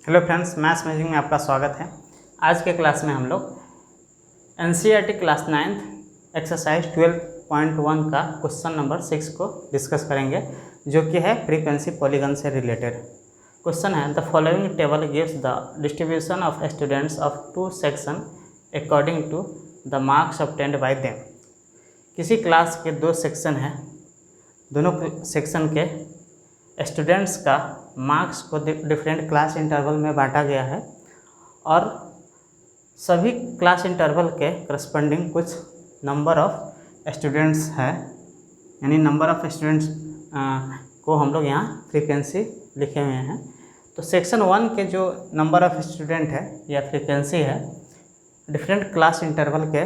Hello friends, maths magic में आपका स्वागत है। आज के क्लास में हम लोग एनसीईआरटी क्लास 9th एक्सरसाइज 12.1 का क्वेश्चन नंबर 6 को डिस्कस करेंगे, जो कि है फ्रीक्वेंसी पॉलीगन से रिलेटेड। क्वेश्चन है the following table gives the distribution of students of two section according to the marks obtained by them. किसी क्लास के दो सेक्शन हैं, दोनों सेक्शन के स्टूडेंट्स का मार्क्स को डिफरेंट क्लास इंटरवल में बांटा गया है और सभी क्लास इंटरवल के करस्पॉन्डिंग कुछ नंबर ऑफ स्टूडेंट्स है, यानी नंबर ऑफ स्टूडेंट्स को हम लोग यहाँ फ्रीक्वेंसी लिखे हुए हैं। तो सेक्शन 1 के जो नंबर ऑफ स्टूडेंट है या फ्रीक्वेंसी है, डिफरेंट क्लास इंटरवल के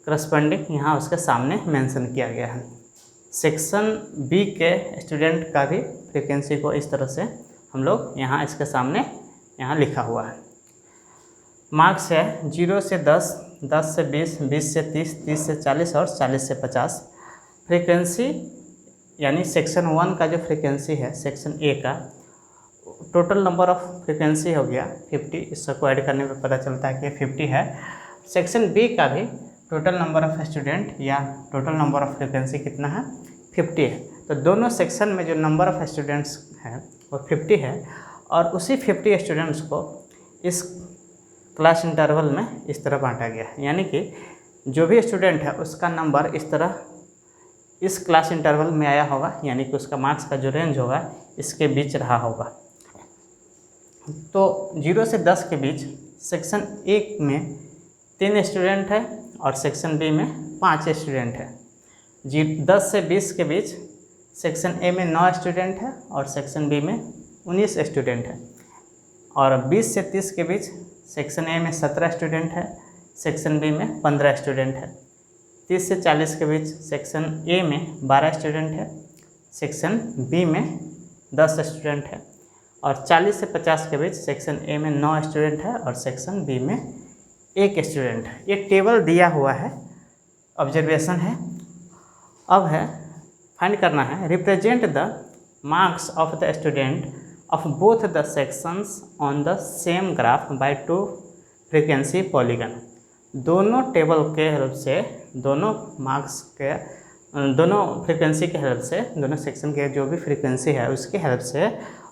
करस्पॉन्डिंग यहाँ उसके सामने मेंशन किया गया है। सेक्शन बी के स्टूडेंट का भी फ्रीक्वेंसी को इस तरह से हम लोग यहाँ इसके सामने यहाँ लिखा हुआ है। मार्क्स है 0 से 10, 10 से 20, 20 से 30, 30 से 40 और 40 से 50। फ्रीक्वेंसी यानी सेक्शन 1 का जो फ्रीक्वेंसी है सेक्शन ए का, टोटल नंबर ऑफ फ्रीक्वेंसी हो गया 50। इसको ऐड करने पर पता चलता है कि 50 है। सेक्शन बी का भी टोटल नंबर ऑफ स्टूडेंट या टोटल नंबर ऑफ फ्रीक्वेंसी कितना है, 50 है। तो दोनों सेक्शन में जो नंबर ऑफ स्टूडेंट्स हैं वो 50 है और उसी 50 स्टूडेंट्स को इस क्लास इंटरवल में इस तरह बांटा गया है, यानी कि जो भी स्टूडेंट है उसका नंबर इस तरह इस क्लास इंटरवल में आया होगा, यानी कि उसका मार्क्स का जो रेंज होगा इसके बीच रहा होगा। तो 0 से 10 के बीच सेक्शन ए में 3 स्टूडेंट है और सेक्शन बी में 5 स्टूडेंट है। 10 से 20 के बीच सेक्शन ए में 9 स्टूडेंट है और सेक्शन बी में 19 स्टूडेंट है। और 20 से 30 के बीच सेक्शन ए में 17 स्टूडेंट है, सेक्शन बी में 15 स्टूडेंट है। 30 से 40 के बीच सेक्शन ए में 12 स्टूडेंट है, सेक्शन बी में 10 स्टूडेंट है। और 40 से 50 के बीच सेक्शन ए में 9 स्टूडेंट है और सेक्शन बी में 1 स्टूडेंट है। ये टेबल दिया हुआ है, ऑब्जर्वेशन है। अब है फाइंड करना है represent the marks of the student of both the sections on the same graph by 2 frequency polygon. दोनों टेबल के हेल्प से, दोनों मार्क्स के, दोनों फ्रीक्वेंसी के हेल्प से, दोनों सेक्शन के जो भी फ्रीक्वेंसी है उसके हेल्प से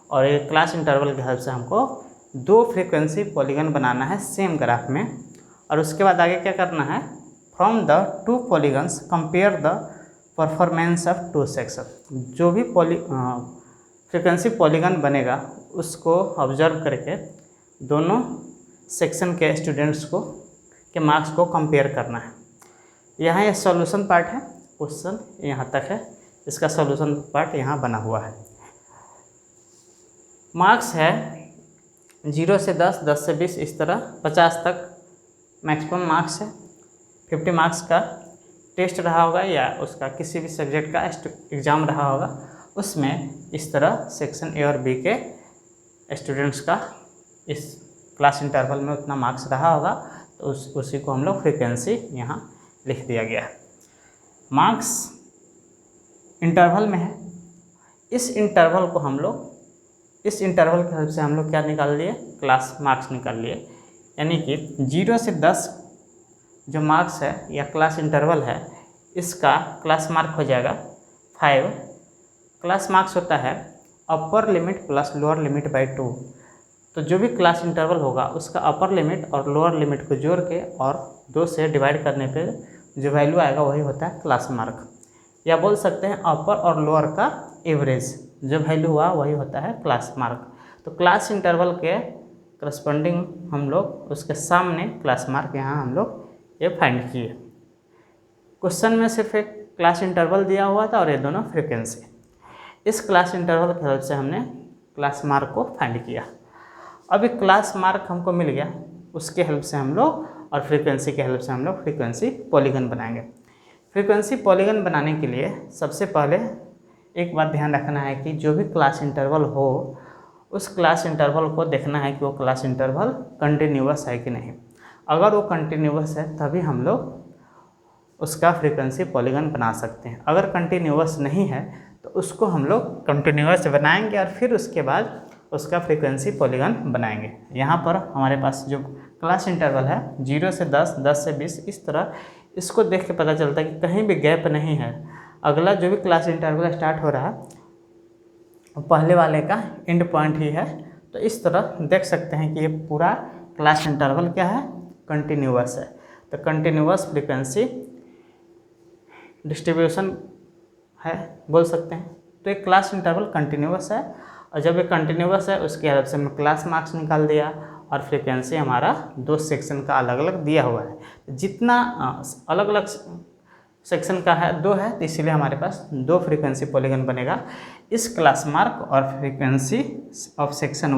और एक क्लास इंटरवल के हेल्प से हमको 2 फ्रीक्वेंसी पॉलीगन बनाना है सेम ग्राफ में। और उसके बाद आगे क्या करना है, from the 2 polygons compare the performance of 2 section. जो भी फ्रीक्वेंसी पॉलीगन बनेगा उसको ऑब्जर्व करके दोनों सेक्शन के स्टूडेंट्स को के मार्क्स को कंपेयर करना है। यहाँ ये सॉल्यूशन पार्ट है, क्वेश्चन यहाँ तक है, इसका सॉल्यूशन पार्ट यहाँ बना हुआ है। मार्क्स है 0 से 10, 10 से 20, इस तरह 50 तक मैक्सिमम मार्क्स है। 50 मार्क्स का टेस्ट रहा होगा या उसका किसी भी सब्जेक्ट का एग्ज़ाम रहा होगा, उसमें इस तरह सेक्शन ए और बी के स्टूडेंट्स का इस क्लास इंटरवल में उतना मार्क्स रहा होगा, तो उसी को हम लोग फ्रीक्वेंसी यहाँ लिख दिया गया है। मार्क्स इंटरवल में है, इस इंटरवल को हम लोग, इस इंटरवल की हेल्प से हम लोग क्या निकाल लिए, क्लास मार्क्स निकाल लिए। यानी कि 0 से 10 जो मार्क्स है या क्लास इंटरवल है, इसका क्लास मार्क हो जाएगा 5। क्लास मार्क्स होता है upper limit plus lower limit by 2। तो जो भी क्लास इंटरवल होगा उसका अपर लिमिट और लोअर लिमिट को जोड़ के और 2 से डिवाइड करने पे जो वैल्यू आएगा वही होता है क्लास मार्क, या बोल सकते हैं अपर और लोअर का एवरेज जो वैल्यू हुआ वही होता है क्लास मार्क। तो क्लास इंटरवल के करस्पॉन्डिंग हम लोग उसके सामने क्लास मार्क यहाँ हम लोग ये फाइंड किए। क्वेश्चन में सिर्फ एक क्लास इंटरवल दिया हुआ था और ये दोनों फ्रीक्वेंसी। इस क्लास इंटरवल की हेल्प से हमने क्लास मार्क को फाइंड किया। अभी क्लास मार्क हमको मिल गया, उसके हेल्प से हम लोग और फ्रीक्वेंसी के हेल्प से हम लोग फ्रीक्वेंसी पॉलीगन बनाएंगे। फ्रीक्वेंसी पॉलीगन बनाने के लिए सबसे पहले एक बात ध्यान रखना है कि जो भी क्लास इंटरवल हो उस क्लास इंटरवल को देखना है कि वो क्लास इंटरवल कंटिन्यूअस है कि नहीं। अगर वो कंटिन्यूअस है तभी हम लोग उसका फ्रीक्वेंसी पॉलीगन बना सकते हैं। अगर कंटिन्यूअस नहीं है तो उसको हम लोग कंटिन्यूअस बनाएंगे और फिर उसके बाद उसका फ्रीक्वेंसी पॉलीगन बनाएंगे। यहाँ पर हमारे पास जो क्लास इंटरवल है 0 से 10, 10 से 20, इस तरह इसको देख के पता चलता है कि कहीं भी गैप नहीं है। अगला जो भी क्लास इंटरवल स्टार्ट हो रहा है पहले वाले का एंड पॉइंट ही है। तो इस तरह देख सकते हैं कि ये पूरा क्लास इंटरवल क्या है, कंटिन्यूअस है। तो कंटिन्यूअस फ्रीक्वेंसी डिस्ट्रीब्यूशन है बोल सकते हैं। तो एक क्लास इंटरवल कंटिन्यूअस है, और जब ये कंटिन्यूअस है उसके हेल्प से हमने क्लास मार्क्स निकाल दिया, और फ्रीक्वेंसी हमारा 2 सेक्शन का अलग अलग दिया हुआ है। जितना अलग अलग सेक्शन का है 2 है, तो इसीलिए हमारे पास 2 फ्रीक्वेंसी पॉलीगन बनेगा। इस क्लास मार्क और फ्रीक्वेंसी ऑफ सेक्शन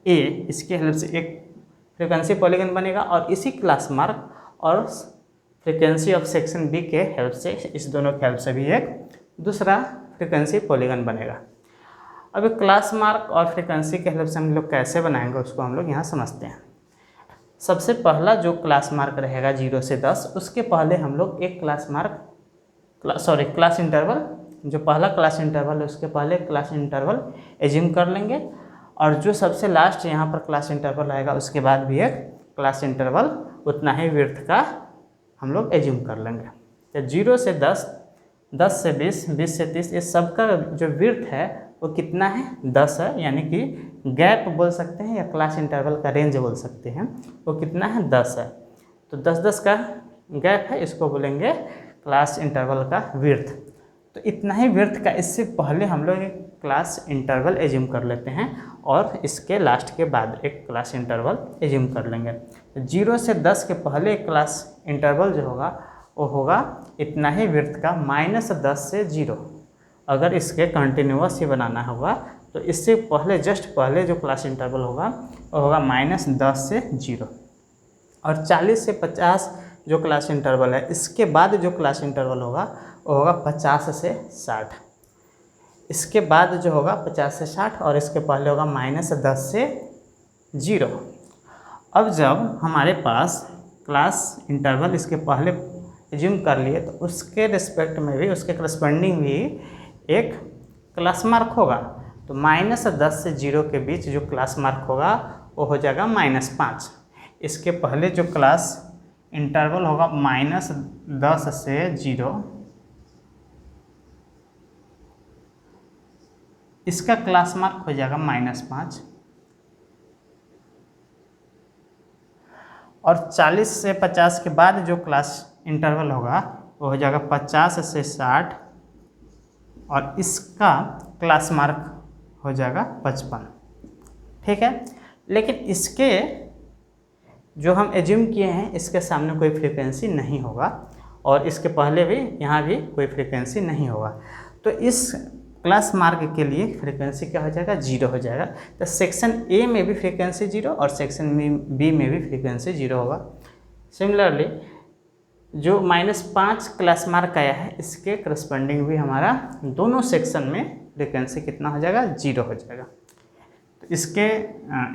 ए, इसके हेल्प से एक फ्रीक्वेंसी पॉलीगन बनेगा, और इसी क्लास मार्क और फ्रीक्वेंसी ऑफ सेक्शन बी के हेल्प से, इस दोनों के हेल्प से भी एक दूसरा फ्रीक्वेंसी पॉलीगन बनेगा। अब क्लास मार्क और फ्रीक्वेंसी के हेल्प से हम लोग कैसे बनाएंगे उसको हम लोग यहाँ समझते हैं। सबसे पहला जो क्लास मार्क रहेगा 0 से 10, उसके पहले हम लोग एक क्लास इंटरवल, जो पहला क्लास इंटरवल है उसके पहले क्लास इंटरवल एज्यूम कर लेंगे, और जो सबसे लास्ट यहाँ पर क्लास इंटरवल आएगा उसके बाद भी एक क्लास इंटरवल उतना ही विड्थ का हम लोग एज्यूम कर लेंगे। तो 0 से 10, 10 से 20, 20 से 30, ये सबका जो विड्थ है वो कितना है, 10 है। यानी कि गैप बोल सकते हैं या क्लास इंटरवल का रेंज बोल सकते हैं, वो कितना है, 10 है। तो 10-10 का गैप है, इसको बोलेंगे क्लास इंटरवल का विड्थ। तो इतना ही विड्थ का, इससे पहले हम लोग एक क्लास इंटरवल एज्यूम कर लेते हैं, और इसके लास्ट के बाद एक क्लास इंटरवल एज्यूम कर लेंगे। 0 से 10 के पहले एक क्लास इंटरवल जो होगा वो होगा इतना ही विड्थ का, -10 से 0। अगर इसके कंटिन्यूअस ही बनाना होगा तो इससे पहले, जस्ट पहले जो क्लास इंटरवल होगा वो होगा -10 से 0। और 40 से 50 जो क्लास इंटरवल है, इसके बाद जो क्लास इंटरवल होगा वो होगा 50 से 60। इसके बाद जो होगा 50 से 60, और इसके पहले होगा -10 से 0। अब जब हमारे पास क्लास इंटरवल इसके पहले एज्यूम कर लिए, तो उसके रिस्पेक्ट में भी, उसके करस्पॉन्डिंग भी एक क्लास मार्क होगा। तो -10 से 0 के बीच जो क्लास मार्क होगा वो हो जाएगा -5। इसके पहले जो क्लास इंटरवल होगा -10 से 0, इसका क्लास मार्क हो जाएगा -5। और 40 से 50 के बाद जो क्लास इंटरवल होगा वो हो जाएगा 50 से 60, और इसका क्लास मार्क हो जाएगा 55। ठीक है, लेकिन इसके जो हम एज्यूम किए हैं इसके सामने कोई फ्रीक्वेंसी नहीं होगा, और इसके पहले भी यहाँ भी कोई फ्रीक्वेंसी नहीं होगा। तो इस क्लास मार्क के लिए फ्रीक्वेंसी क्या हो जाएगा, 0 हो जाएगा। तो सेक्शन ए में भी फ्रीक्वेंसी 0 और सेक्शन बी में भी फ्रीक्वेंसी 0 होगा। सिमिलरली जो -5 क्लास मार्क आया है, इसके करस्पॉन्डिंग भी हमारा दोनों सेक्शन में फ्रीक्वेंसी कितना हो जाएगा, 0 हो जाएगा। तो इसके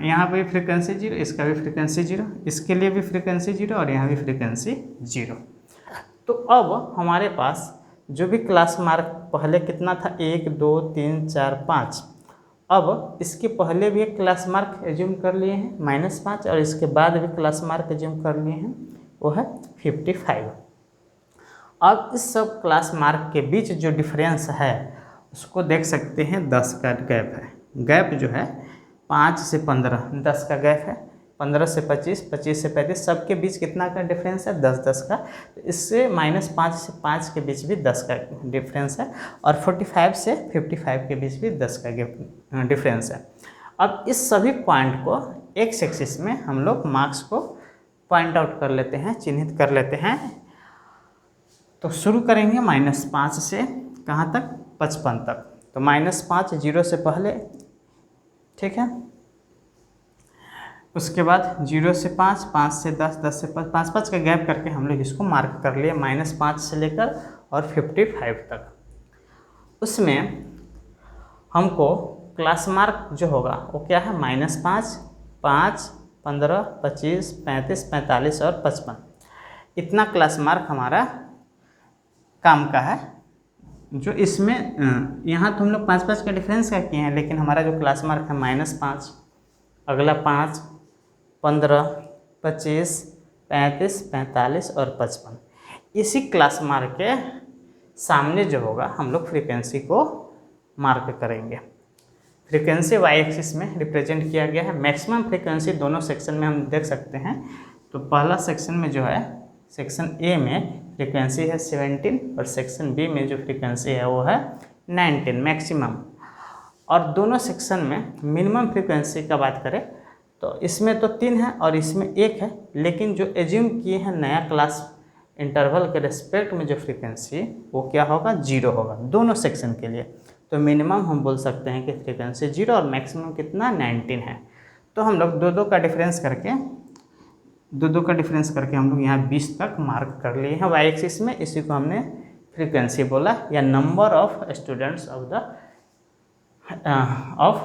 यहाँ पे भी फ्रीक्वेंसी 0, इसका भी फ्रीक्वेंसी 0, इसके लिए भी फ्रीक्वेंसी 0, और यहाँ भी फ्रीक्वेंसी 0। तो अब हमारे पास जो भी क्लास मार्क पहले कितना था, 1 2 3 4 5, अब इसके पहले भी एक क्लास मार्क एज्यूम कर लिए हैं -5, और इसके बाद भी क्लास मार्क एज्यूम कर लिए हैं, वो है 55। अब इस सब क्लास मार्क के बीच जो डिफरेंस है उसको देख सकते हैं, 10 का गैप है। गैप जो है 5 से 15, 10 का गैप है। 15 से 25, 25 से 35, सबके बीच कितना का डिफरेंस है, 10-10 का। तो इससे -5 से 5 के बीच भी 10 का डिफरेंस है, और 45 से 55 के बीच भी 10 का डिफरेंस है। अब इस सभी पॉइंट को एक्स एक्सिस में हम लोग मार्क्स को पॉइंट आउट कर लेते हैं, चिन्हित कर लेते हैं। तो शुरू करेंगे -5 से कहाँ तक, 55 तक। तो -5 0 से पहले, ठीक है। उसके बाद 0 से 5, 5 से 10, 10 से 5, 5 का गैप करके हम लोग इसको मार्क कर लिए -5 से लेकर और 55 तक। उसमें हमको क्लास मार्क जो होगा वो क्या है, -5, 5, 15, 25, 35, 45 और 55। इतना क्लास मार्क हमारा काम का है जो इसमें यहाँ तो हम लोग 5-5 का डिफरेंस का किए हैं, लेकिन हमारा जो क्लास मार्क है -5, अगला 5, 15, 25, 35, 45 और 55, इसी क्लास मार्क के सामने जो होगा हम लोग फ्रीक्वेंसी को मार्क करेंगे। फ्रीक्वेंसी वाई एक्सिस में रिप्रेजेंट किया गया है। मैक्सिमम फ्रीक्वेंसी दोनों सेक्शन में हम देख सकते हैं। तो पहला सेक्शन में जो है, सेक्शन ए में फ्रीक्वेंसी है 17 और सेक्शन बी में जो फ्रीक्वेंसी है वो है 19 मैक्सिमम। और दोनों सेक्शन में मिनिमम फ्रीक्वेंसी का बात करें तो इसमें तो 3 है और इसमें 1 है, लेकिन जो एज्यूम किए हैं नया क्लास इंटरवल के रिस्पेक्ट में जो फ्रीक्वेंसी वो क्या होगा, 0 होगा दोनों सेक्शन के लिए। तो मिनिमम हम बोल सकते हैं कि फ्रीक्वेंसी 0 और मैक्सिमम कितना 19 है। तो हम लोग दो का डिफरेंस करके हम लोग यहाँ 20 तक मार्क कर लिए हैं वाई एक्सिस में। इसी को हमने फ्रीक्वेंसी बोला, या number of students of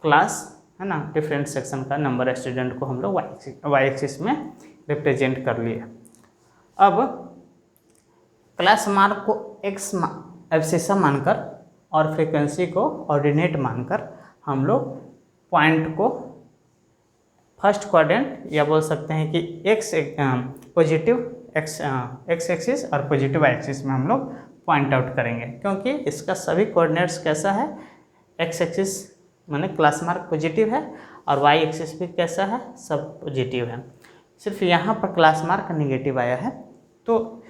class है ना, डिफरेंट सेक्शन का नंबर स्टूडेंट को हम लोग वाई एक्सिस में रिप्रेजेंट कर लिए। अब क्लास मार्क को एक्स एब्सिसा मानकर और फ्रीक्वेंसी को ऑर्डिनेट मानकर हम लोग पॉइंट को फर्स्ट क्वाड्रेंट या बोल सकते हैं कि एक्स पॉजिटिव एक्स एक्सिस और पॉजिटिव वाई एक्सिस में हम लोग पॉइंट आउट करेंगे, क्योंकि इसका सभी कोऑर्डिनेट्स कैसा है, एक्स एक्सिस माने क्लास मार्क पॉजिटिव है और वाई एक्सिस भी कैसा है, सब पॉजिटिव है। सिर्फ यहाँ पर क्लास मार्क नेगेटिव आया है, तो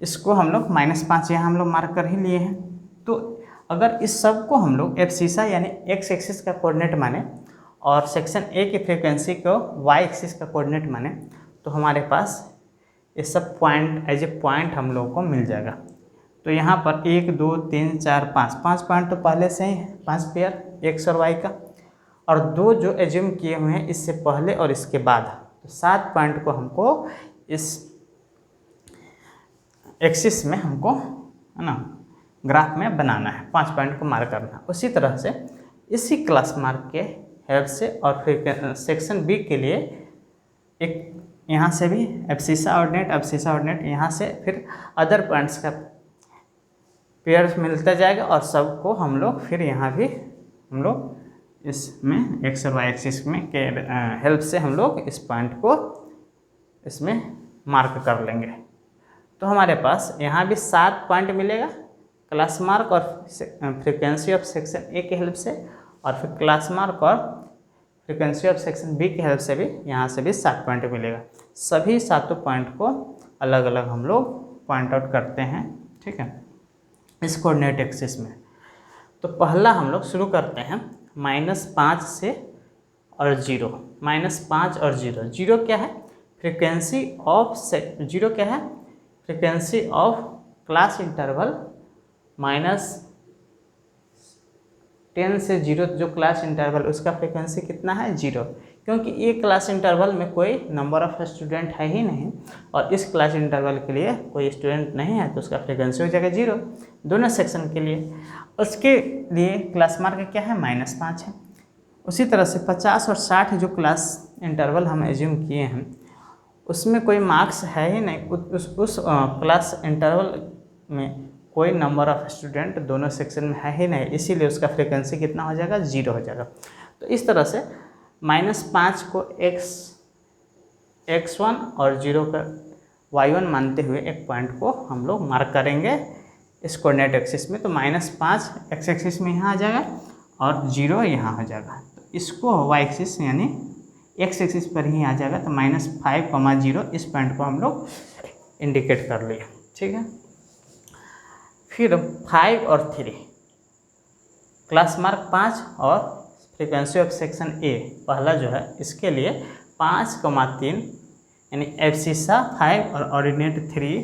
इसको हम लोग -5 यहाँ हम लोग मार्क कर ही लिए हैं। तो अगर इस सब को हम लोग एब्सिसा यानी एक्स एक्सिस का कोऑर्डिनेट माने और सेक्शन ए की फ्रीक्वेंसी को वाई एक्सिस का कोऑर्डिनेट माने, तो हमारे पास ये सब पॉइंट एज ए पॉइंट हम लोग को मिल जाएगा। तो यहाँ पर 1 2 3 4 5 पॉइंट तो पहले से ही है, 5 पेयर एक्स और वाई का, और 2 जो एज्यूम किए हुए हैं इससे पहले और इसके बाद। तो 7 पॉइंट को हमको इस एक्सिस में हमको है ना ग्राफ में बनाना है, 5 पॉइंट को मार्क करना है। उसी तरह से इसी क्लास मार्क के हेल्प से और फिर सेक्शन बी के लिए एक यहाँ से भी एब्सिसा ऑर्डिनेट यहाँ से फिर अदर पॉइंट्स का पेयर मिलता जाएगा, और सबको हम लोग फिर यहाँ भी हम लोग इसमें एक्स और वाई एक्सिस में के हेल्प से हम लोग इस पॉइंट को इसमें मार्क कर लेंगे। तो हमारे पास यहाँ भी 7 पॉइंट मिलेगा क्लास मार्क और फ्रीक्वेंसी ऑफ सेक्शन ए के हेल्प से, और फिर क्लास मार्क और फ्रीक्वेंसी ऑफ सेक्शन बी की हेल्प से भी यहाँ से भी 7 पॉइंट मिलेगा। सभी 7 पॉइंट को अलग अलग हम लोग पॉइंट आउट करते हैं, ठीक है, इस कोऑर्डिनेट एक्सिस में। तो पहला हम लोग शुरू करते हैं -5 से और 0। -5 और 0, 0 क्या है, फ्रीक्वेंसी ऑफ 0 क्या है, फ्रीक्वेंसी ऑफ क्लास इंटरवल -10 से 0 जो क्लास इंटरवल उसका फ्रीक्वेंसी कितना है, 0, क्योंकि ये क्लास इंटरवल में कोई नंबर ऑफ स्टूडेंट है ही नहीं और इस क्लास इंटरवल के लिए कोई स्टूडेंट नहीं है, तो उसका फ्रीक्वेंसी हो जाएगा 0 दोनों सेक्शन के लिए। उसके लिए क्लास मार्क क्या है, -5 है। उसी तरह से 50 और 60 जो क्लास इंटरवल हम एज्यूम किए हैं उसमें कोई मार्क्स है ही नहीं, उस क्लास इंटरवल में कोई नंबर ऑफ स्टूडेंट दोनों सेक्शन में है ही नहीं, इसीलिए उसका फ्रीक्वेंसी कितना हो जाएगा, 0 हो जाएगा। तो इस तरह से -5 को x1 और 0 का y1 मानते हुए एक पॉइंट को हम लोग मार्क करेंगे इस कोऑर्डिनेट एक्सिस में। तो -5 x एक्सिस में यहाँ आ जाएगा और 0 यहाँ हो जाएगा, तो इसको y एक्सिस यानी x एक्सिस पर ही आ जाएगा। तो -5, 0 इस पॉइंट को हम लोग इंडिकेट कर लिए, ठीक है। फिर 5 और 3 क्लास मार्क 5 और फ्रीक्वेंसी ऑफ सेक्शन ए पहला जो है इसके लिए 5,3 यानी एब्सिसा 5 और ऑर्डिनेट 3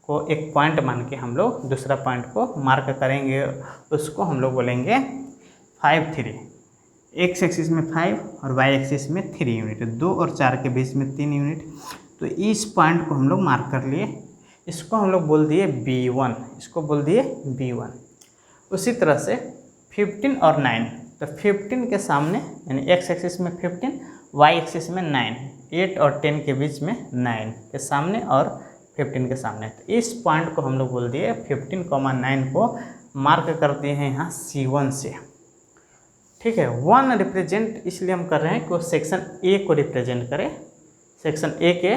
को एक पॉइंट मान के हम लोग दूसरा पॉइंट को मार्क करेंगे, उसको हम लोग बोलेंगे 5, 3। एक्स एक्सिस में 5 और वाई एक्सिस में 3 यूनिट, 2 और 4 के बीच में 3 यूनिट। तो इस पॉइंट को हम लोग मार्क कर लिए, इसको हम लोग बोल दिए B1, इसको बोल दिए B1। उसी तरह से 15 और 9, तो 15 के सामने यानी एक्स एक्सिस में 15, वाई एक्सिस में 9, 8 और 10 के बीच में 9 के सामने और 15 के सामने। तो इस पॉइंट को हम लोग बोल दिए 15,9 को मार्क कर दिए हैं यहाँ C1 से। ठीक है, 1 रिप्रेजेंट इसलिए हम कर रहे हैं कि वो सेक्शन ए को रिप्रेजेंट करे, सेक्शन ए के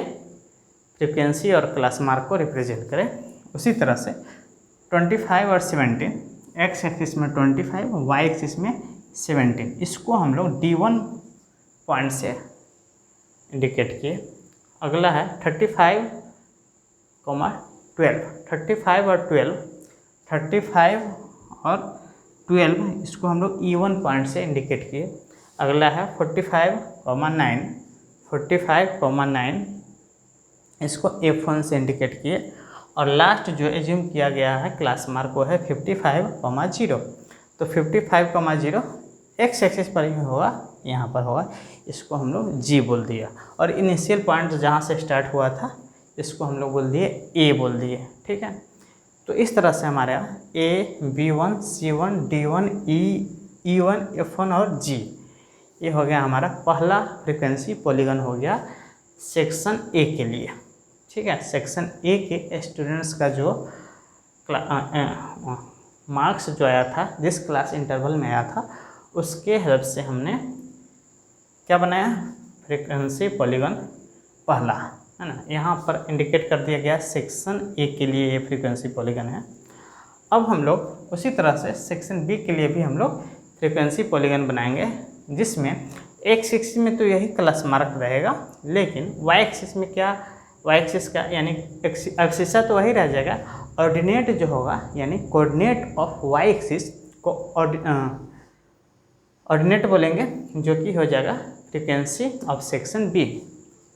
फ्रीक्वेंसी और क्लास मार्क को रिप्रेजेंट करें। उसी तरह से 25 और 17, एक्स एक्सिस में 25, वाई एक्सिस में 17, इसको हम लोग D1 पॉइंट से इंडिकेट किए। अगला है 35, 12, 35 और 12, 35 और 12 इसको हम लोग E1 पॉइंट से इंडिकेट किए। अगला है 45,9, 45,9 इसको F1 से इंडिकेट किए। और लास्ट जो एज्यूम किया गया है क्लास मार्क वो है 55,0। तो 55,0 एक्स एक्सिस पर ही होगा, यहाँ पर होगा, इसको हम लोग G बोल दिया। और इनिशियल पॉइंट जहाँ से स्टार्ट हुआ था इसको हम लोग बोल दिए A बोल दिए। ठीक है, तो इस तरह से हमारे यहाँ A, B1, C1, D1, E1, F1 और G ये हो गया हमारा पहला फ्रीक्वेंसी पॉलीगन हो गया सेक्शन ए के लिए। ठीक है, सेक्शन ए के स्टूडेंट्स का जो मार्क्स जो आया था, जिस क्लास इंटरवल में आया था, उसके हेल्प से हमने क्या बनाया, फ्रीक्वेंसी पॉलीगन पहला, है ना। यहाँ पर इंडिकेट कर दिया गया सेक्शन ए के लिए ये फ्रीक्वेंसी पॉलीगन है। अब हम लोग उसी तरह से सेक्शन बी के लिए भी हम लोग फ्रीक्वेंसी पॉलीगन बनाएंगे, जिसमें एक्स एक्सिस में तो यही क्लास मार्क रहेगा, लेकिन वाई एक्सिस में क्या, वाई एक्सिस का यानी एक्सिसा तो वही रह जाएगा, ऑर्डिनेट जो होगा यानी कोऑर्डिनेट ऑफ वाई एक्सिस को ऑर्डिनेट बोलेंगे, जो कि हो जाएगा फ्रीक्वेंसी ऑफ सेक्शन बी।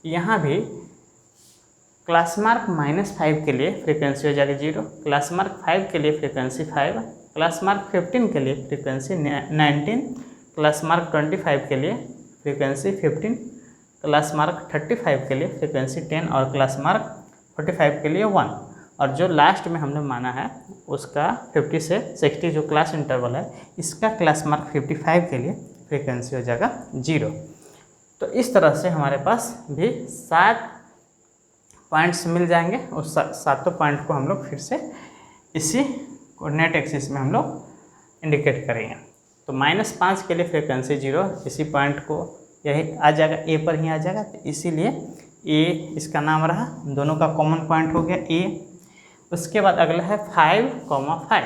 यहाँ भी क्लास मार्क -5 के लिए फ्रीक्वेंसी हो जाएगी 0, क्लास मार्क 5 के लिए फ्रीक्वेंसी 5, क्लास मार्क 15 के लिए फ्रीक्वेंसी 19, क्लास मार्क 25 के लिए फ्रीक्वेंसी 15, क्लास मार्क 35 के लिए फ्रीक्वेंसी 10 और क्लास मार्क 45 के लिए 1। और जो लास्ट में हमने माना है उसका 50 से 60 जो क्लास इंटरवल है, इसका क्लास मार्क 55 के लिए फ्रीक्वेंसी हो जाएगा 0। तो इस तरह से हमारे पास भी 7 पॉइंट्स मिल जाएंगे। उस 7 पॉइंट को हम लोग फिर से इसी कोऑर्डिनेट एक्सिस में हम लोग इंडिकेट करेंगे। तो -5 के लिए फ्रीक्वेंसी 0, इसी पॉइंट को यही आ जाएगा, ए पर ही आ जाएगा, तो इसीलिए ए इसका नाम रहा, दोनों का कॉमन पॉइंट हो गया ए। उसके बाद अगला है 5,5,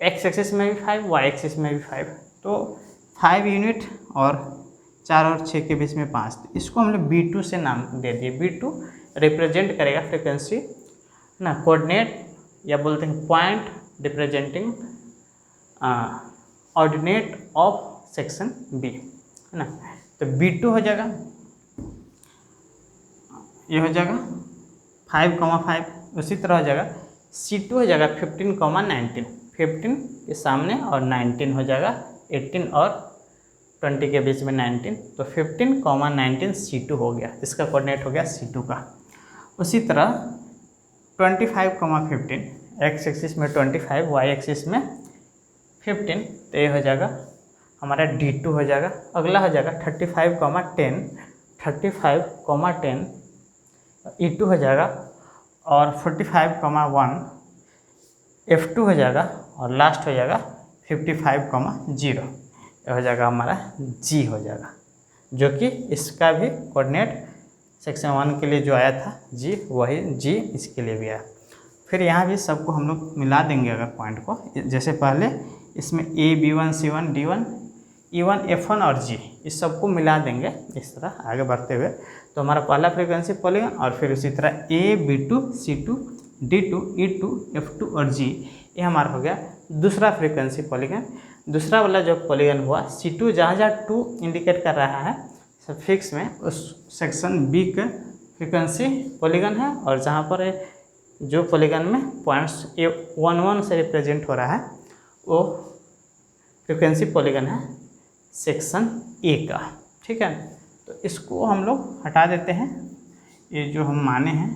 एक्स एक्सिस में भी 5, वाई एक्सिस में भी 5, तो 5 यूनिट और 4 और 6 के बीच में 5, तो इसको हम लोग B2 से नाम दे दिए। B2 रिप्रेजेंट करेगा फ्रीक्वेंसी ना, कोऑर्डिनेट या बोलते हैं point representing ordinate of section B, है ना। तो B2 हो जाएगा, ये हो जाएगा 5,5। उसी तरह हो जाएगा C2 हो जाएगा 15,19, 15 के सामने और 19 हो जाएगा, 18 और 20 के बीच में 19, तो 15,19 C2 हो गया, इसका कोऑर्डिनेट हो गया C2 का। उसी तरह 25,15, एक्स एक्सिस में 25, वाई एक्सिस में 15, तो ये हो जाएगा हमारा D2 हो जाएगा। अगला हो जाएगा 35,10, 35,10 E2 हो जाएगा, और 45,1 F2 हो जाएगा, और लास्ट हो जाएगा 55,0, ये हो जाएगा हमारा G हो जाएगा, जो कि इसका भी कोऑर्डिनेट सेक्शन 1 के लिए जो आया था G, वही G इसके लिए भी आया। फिर यहाँ भी सबको हम लोग मिला देंगे अगर पॉइंट को, जैसे पहले इसमें A, B1, C1, D1, E1, F1 और G, इस सबको मिला देंगे इस तरह आगे बढ़ते हुए, तो हमारा पहला फ्रीक्वेंसी पॉलीगन। और फिर उसी तरह A, B2, C2, D2, E2, F2 और G, ये हमारा हो गया दूसरा फ्रीक्वेंसी पॉलीगन। दूसरा वाला जो पॉलीगन हुआ C2, जहाँ जहाँ 2 इंडिकेट कर रहा है सफिक्स में, उस सेक्शन बी का फ्रीक्वेंसी पॉलीगन है, और जहाँ पर जो पॉलीगन में पॉइंट्स 1 से रिप्रेजेंट हो रहा है वो फ्रीक्वेंसी पॉलीगन है सेक्शन ए का। ठीक है, तो इसको हम लोग हटा देते हैं। ये जो हम माने हैं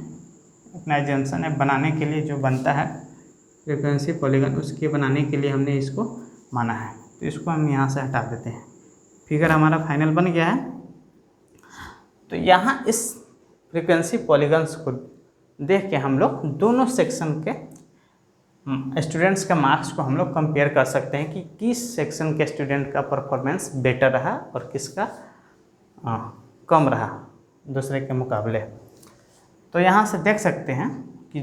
अपना एजम्पशन है बनाने के लिए, जो बनता है फ्रीक्वेंसी पॉलीगन, उसके बनाने के लिए हमने इसको माना है, तो इसको हम यहाँ से हटा देते हैं। फिगर हमारा फाइनल बन गया है। तो यहाँ इस फ्रीक्वेंसी पॉलीगन्स को देख के हम लोग दोनों सेक्शन के स्टूडेंट्स का मार्क्स को हम लोग कंपेयर कर सकते हैं कि किस सेक्शन के स्टूडेंट का परफॉर्मेंस बेटर रहा और किसका कम रहा दूसरे के मुकाबले। तो यहाँ से देख सकते हैं कि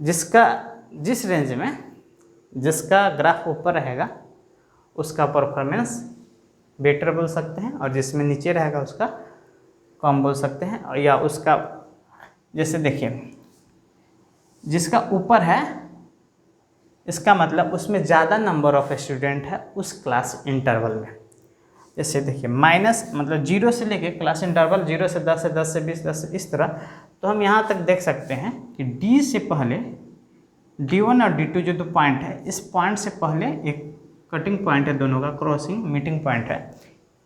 जिस रेंज में जिसका ग्राफ ऊपर रहेगा उसका परफॉर्मेंस बेटर बोल सकते हैं, और जिसमें नीचे रहेगा उसका कम बोल सकते हैं। और या उसका जैसे देखिए जिसका ऊपर है इसका मतलब उसमें ज़्यादा नंबर ऑफ स्टूडेंट है उस क्लास इंटरवल में। जैसे देखिए माइनस मतलब 0 से लेके क्लास इंटरवल 0 से 10 से 10 से 20 10 से इस तरह। तो हम यहाँ तक देख सकते हैं कि D से पहले D1 और D2 जो 2 पॉइंट है, इस पॉइंट से पहले एक कटिंग पॉइंट है, दोनों का क्रॉसिंग मीटिंग पॉइंट है।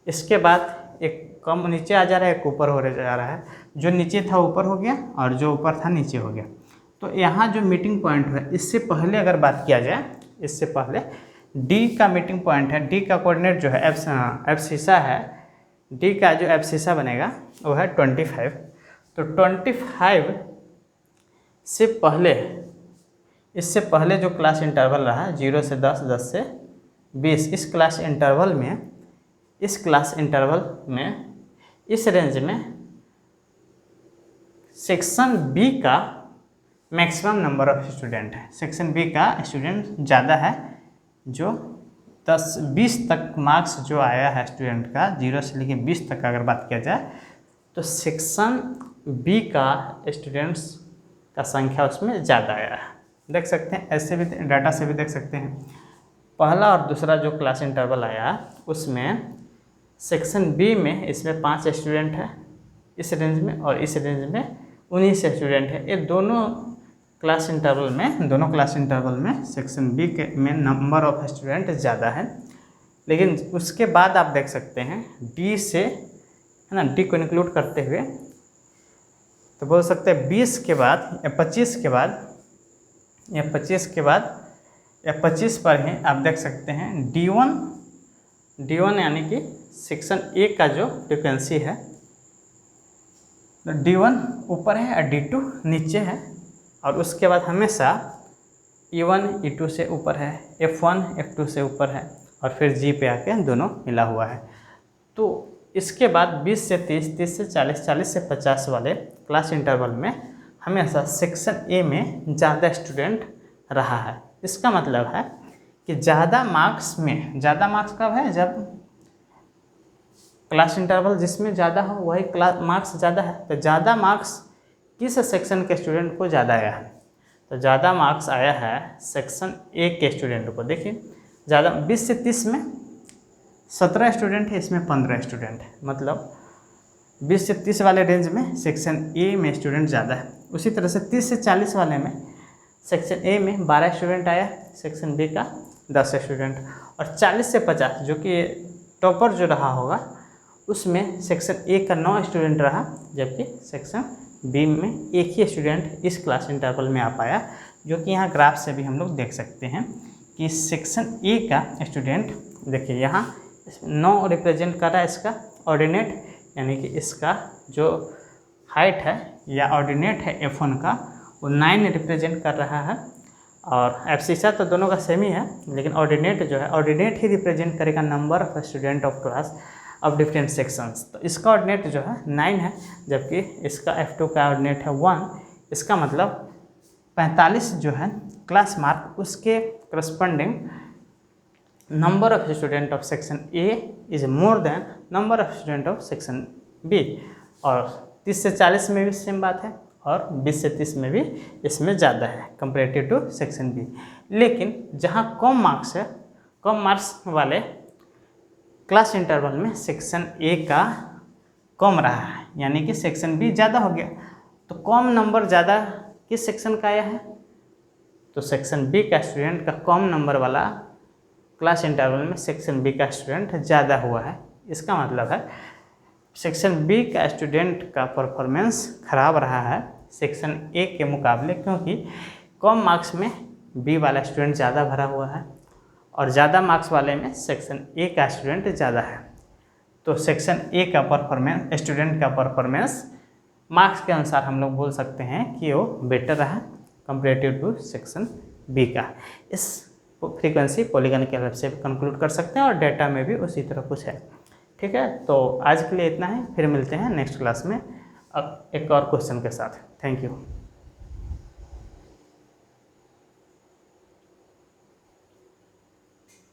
इसके बाद एक कम नीचे आ जा रहा है, एक ऊपर हो जा रहा है। जो नीचे था ऊपर हो गया और जो ऊपर था नीचे हो गया। तो यहाँ जो मीटिंग पॉइंट है इससे पहले अगर बात किया जाए, इससे पहले D का मीटिंग पॉइंट है, D का कोऑर्डिनेट जो है एब्सिसा है, D का जो एब्सिसा बनेगा वो है 25। तो 25 से पहले, इससे पहले जो क्लास इंटरवल रहा 0 से 10 10 से 20, इस क्लास इंटरवल में इस रेंज में सेक्शन बी का मैक्सिमम नंबर ऑफ स्टूडेंट है। सेक्शन बी का स्टूडेंट ज़्यादा है, जो 10-20 तक मार्क्स जो आया है स्टूडेंट का 0 से लेकर 20 तक अगर बात किया जाए तो सेक्शन बी का स्टूडेंट्स का संख्या उसमें ज़्यादा आया है। देख सकते हैं, ऐसे भी डाटा से भी देख सकते हैं। पहला और दूसरा जो क्लास इंटरवल आया उसमें सेक्शन बी में इसमें 5 स्टूडेंट है इस रेंज में, और इस रेंज में 19 स्टूडेंट है। ये दोनों क्लास इंटरवल में सेक्शन बी के में नंबर ऑफ स्टूडेंट ज़्यादा है। लेकिन उसके बाद आप देख सकते हैं डी से, है ना, डी को इंक्लूड करते हुए तो बोल सकते हैं 20 के बाद या 25 के बाद या 25 पर ही आप देख सकते हैं D1 यानी कि सेक्शन ए का जो फ्रिक्वेंसी है, तो D1 ऊपर है और D2 नीचे है। और उसके बाद हमेशा E1 E2 से ऊपर है, F1 F2 से ऊपर है, और फिर G पे आके दोनों मिला हुआ है। तो इसके बाद 20 से 30, 30 से 40, 40 से 50 वाले क्लास इंटरवल में हमेशा सेक्शन ए में ज़्यादा स्टूडेंट रहा है। इसका मतलब है कि ज़्यादा मार्क्स कब है, जब क्लास इंटरवल जिसमें ज़्यादा हो वही क्लास मार्क्स ज़्यादा है। तो ज़्यादा मार्क्स किस सेक्शन के स्टूडेंट को ज़्यादा आया है, तो ज़्यादा मार्क्स आया है सेक्शन ए के स्टूडेंट को। देखिए ज़्यादा 20 से 30 में 17 स्टूडेंट है, इसमें 15 स्टूडेंट है, मतलब 20 से 30 वाले रेंज में सेक्शन ए में स्टूडेंट ज़्यादा है। उसी तरह से 30 से 40 वाले में सेक्शन ए में 12 स्टूडेंट आया, सेक्शन बी का 10 स्टूडेंट, और 40 से 50 जो कि टॉपर जो रहा होगा उसमें सेक्शन ए का 9 स्टूडेंट रहा, जबकि सेक्शन बी में एक ही स्टूडेंट इस क्लास इंटरवल में आ पाया, जो कि यहाँ ग्राफ से भी हम लोग देख सकते हैं कि सेक्शन ए का स्टूडेंट देखिए यहाँ 9 रिप्रेजेंट कर रहा है इसका ऑर्डिनेट, यानी कि इसका जो हाइट है या ऑर्डिनेट है F1 का वो 9 रिप्रेजेंट कर रहा है। और एब्सिसा तो दोनों का सेम ही है, लेकिन ऑर्डिनेट जो है ऑर्डिनेट ही रिप्रेजेंट करेगा number of student of class of different sections. तो इसका ऑर्डिनेट जो है 9 है, जबकि इसका F2 का ऑर्डिनेट है 1। इसका मतलब 45 जो है क्लास मार्क उसके corresponding number of student of section A is more than number of student of section B. और 30 से 40 में भी सेम बात है, और 20 से 30 में भी इसमें ज़्यादा है कंपेरेटिव टू सेक्शन बी। लेकिन जहाँ कम मार्क्स वाले क्लास इंटरवल में सेक्शन ए का कम रहा है, यानी कि सेक्शन बी ज़्यादा हो गया। तो कम नंबर ज़्यादा किस सेक्शन का आया है, तो सेक्शन बी का स्टूडेंट का कम नंबर वाला क्लास इंटरवल में सेक्शन बी का स्टूडेंट ज़्यादा हुआ है। इसका मतलब है सेक्शन बी का स्टूडेंट का परफॉर्मेंस खराब रहा है सेक्शन ए के मुकाबले, क्योंकि कम मार्क्स में बी वाला स्टूडेंट ज़्यादा भरा हुआ है और ज़्यादा मार्क्स वाले में सेक्शन ए का स्टूडेंट ज़्यादा है। तो सेक्शन ए का परफॉर्मेंस स्टूडेंट का परफॉर्मेंस मार्क्स के अनुसार हम लोग बोल सकते हैं कि वो बेटर रहा कंपेरेटिव टू सेक्शन बी का। इस फ्रीक्वेंसी पॉलीगन के हेल्प से कंक्लूड कर सकते हैं और डेटा में भी उसी तरह कुछ है। ठीक है, तो आज के लिए इतना है, फिर मिलते हैं नेक्स्ट क्लास में अब एक और क्वेश्चन के साथ। Thank you.